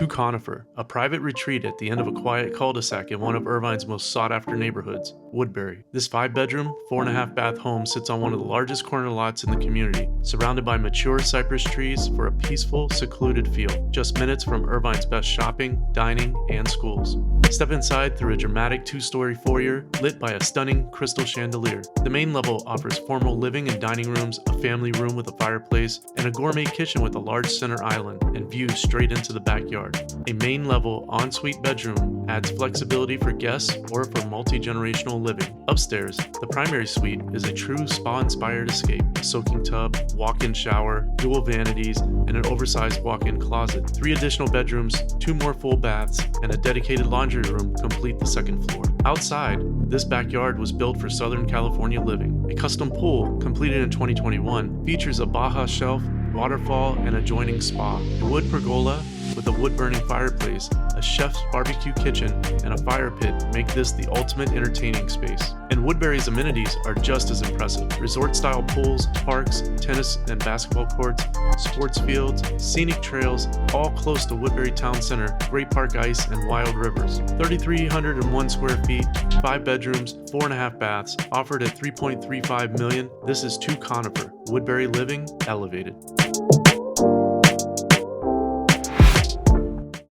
To Conifer, a private retreat at the end of a quiet cul-de-sac in one of Irvine's most sought-after neighborhoods, Woodbury. This 5-bedroom, 4.5-bath home sits on one of the largest corner lots in the community, surrounded by mature cypress trees for a peaceful, secluded feel, just minutes from Irvine's best shopping, dining, and schools. Step inside through a dramatic 2-story foyer lit by a stunning crystal chandelier. The main level offers formal living and dining rooms, a family room with a fireplace, and a gourmet kitchen with a large center island and views straight into the backyard. A main level ensuite bedroom adds flexibility for guests or for multi-generational living. Upstairs, the primary suite is a true spa-inspired escape. A soaking tub, walk-in shower, dual vanities, and an oversized walk-in closet. 3 additional bedrooms, 2 more full baths, and a dedicated laundry room complete the second floor. Outside, this backyard was built for Southern California living. A custom pool, completed in 2021, features a Baja shelf, waterfall, and adjoining spa. A wood pergola with a wood-burning fireplace, a chef's barbecue kitchen, and a fire pit make this the ultimate entertaining space. And Woodbury's amenities are just as impressive. Resort-style pools, parks, tennis and basketball courts, sports fields, scenic trails, all close to Woodbury Town Center, Great Park Ice, and wild rivers. 3,301 square feet, 5 bedrooms, 4.5 baths, offered at $3.35 million. This is To Conifer, Woodbury living elevated.